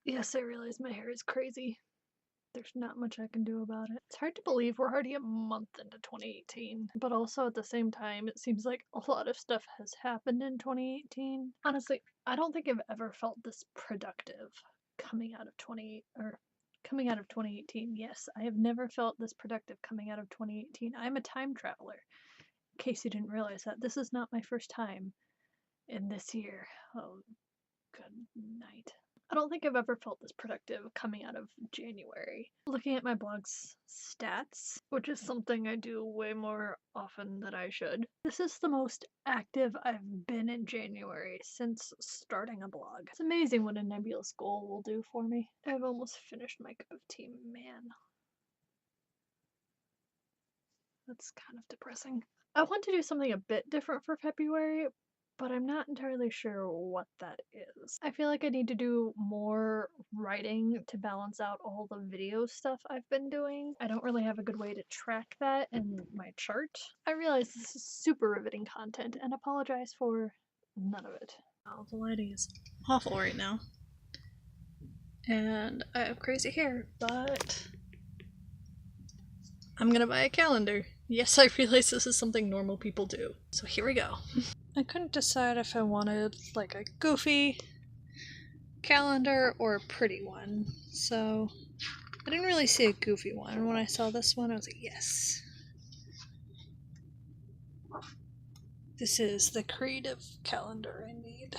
Yes, I realize my hair is crazy. There's not much I can do about it. It's hard to believe we're already a month into 2018, but also at the same time, it seems like a lot of stuff has happened in 2018. Honestly, I don't think I've ever felt this productive coming out of 2018. Yes, I have never felt this productive coming out of 2018. I'm a time traveler. In case you didn't realize that, this is not my first time in this year. Oh, good night. I don't think I've ever felt this productive coming out of January. Looking at my blog's stats, which is something I do way more often than I should, this is the most active I've been in January since starting a blog. It's amazing what a nebulous goal will do for me. I've almost finished my cup of tea, man. That's kind of depressing. I want to do something a bit different for February, but I'm not entirely sure what that is. I feel like I need to do more writing to balance out all the video stuff I've been doing. I don't really have a good way to track that in my chart. I realize this is super riveting content and apologize for none of it. Oh, the lighting is awful right now. And I have crazy hair, but I'm gonna buy a calendar. Yes, I realize this is something normal people do. So here we go. I couldn't decide if I wanted like a goofy calendar or a pretty one. So I didn't really see a goofy one. When I saw this one, I was like, yes. This is the creative calendar I need.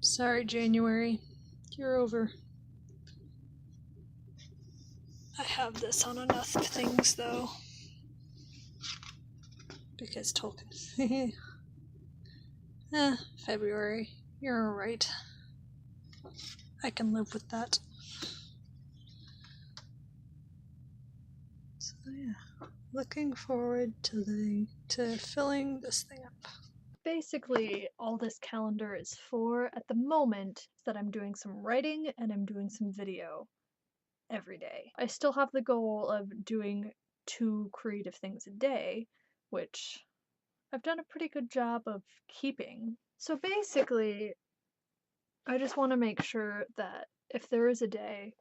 Sorry, January. You're over. I have this on enough things, though. Because Tolkien. February. You're alright. I can live with that. So yeah, looking forward to filling this thing up. Basically, all this calendar is for at the moment is that I'm doing some writing and I'm doing some video every day. I still have the goal of doing 2 creative things a day, which I've done a pretty good job of keeping. So basically, I just want to make sure that if there is a day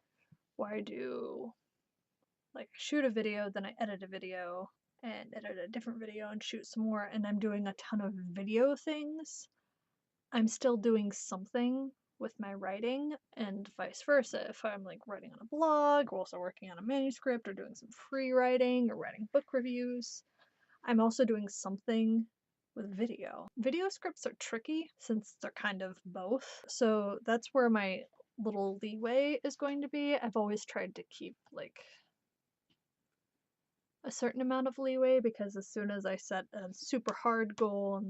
where I do like shoot a video, then I edit a video and edit a different video and shoot some more, and I'm doing a ton of video things, I'm still doing something with my writing, and vice versa. If I'm like writing on a blog, or also working on a manuscript, or doing some free writing, or writing book reviews, I'm also doing something with video. Video scripts are tricky since they're kind of both, so that's where my little leeway is going to be. I've always tried to keep like a certain amount of leeway because as soon as I set a super hard goal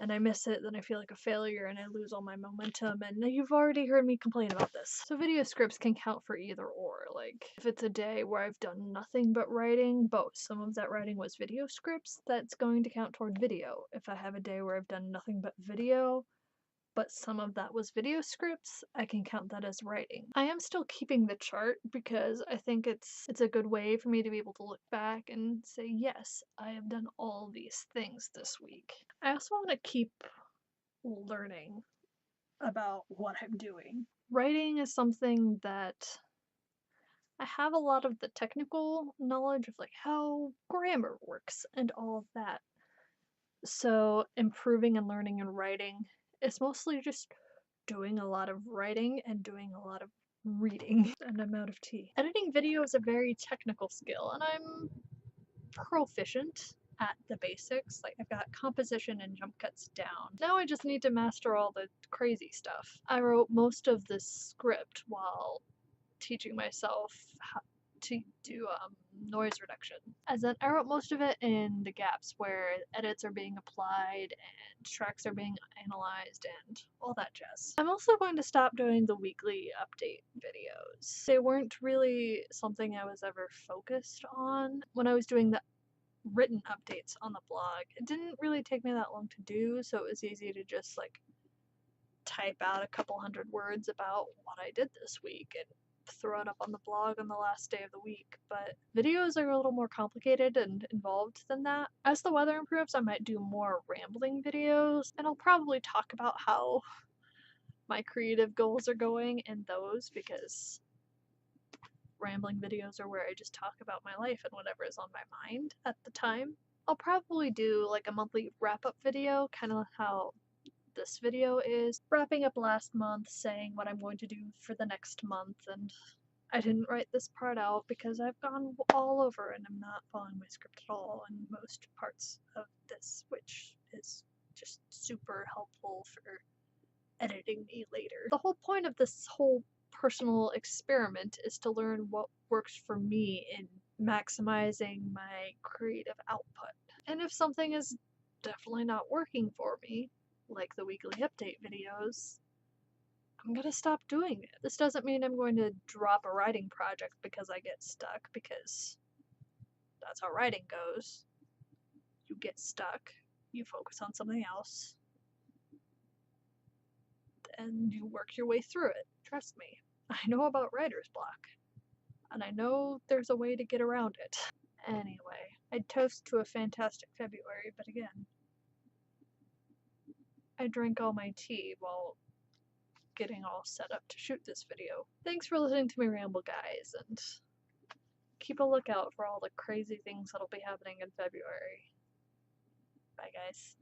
and I miss it, then I feel like a failure and I lose all my momentum, and you've already heard me complain about this. So video scripts can count for either or. Like, if it's a day where I've done nothing but writing, both some of that writing was video scripts, that's going to count toward video. If I have a day where I've done nothing but video, but some of that was video scripts, I can count that as writing. I am still keeping the chart because I think it's a good way for me to be able to look back and say, yes, I have done all these things this week. I also want to keep learning about what I'm doing. Writing is something that I have a lot of the technical knowledge of like how grammar works and all of that. So improving and learning and writing is mostly just doing a lot of writing and doing a lot of reading. And I'm out of tea. Editing video is a very technical skill, and I'm proficient at the basics. Like, I've got composition and jump cuts down. Now I just need to master all the crazy stuff. I wrote most of this script while teaching myself how to do noise reduction. As in, I wrote most of it in the gaps where edits are being applied and tracks are being analyzed and all that jazz. I'm also going to stop doing the weekly update videos. They weren't really something I was ever focused on. When I was doing the written updates on the blog, it didn't really take me that long to do, so it was easy to just like type out a couple hundred words about what I did this week and throw it up on the blog on the last day of the week. But videos are a little more complicated and involved than that. As the weather improves, I might do more rambling videos, and I'll probably talk about how my creative goals are going in those, because rambling videos are where I just talk about my life and whatever is on my mind at the time. I'll probably do like a monthly wrap-up video, kind of how this video is, wrapping up last month, saying what I'm going to do for the next month. And I didn't write this part out because I've gone all over and I'm not following my script at all in most parts of this, which is just super helpful for editing me later. The whole point of this whole personal experiment is to learn what works for me in maximizing my creative output. And if something is definitely not working for me, like the weekly update videos, I'm gonna stop doing it. This doesn't mean I'm going to drop a writing project because I get stuck, because that's how writing goes. You get stuck, you focus on something else, and you work your way through it. Trust me. I know about writer's block, and I know there's a way to get around it. Anyway, I'd toast to a fantastic February, but again, I drank all my tea while getting all set up to shoot this video. Thanks for listening to me ramble, guys, and keep a lookout for all the crazy things that'll be happening in February. Bye, guys.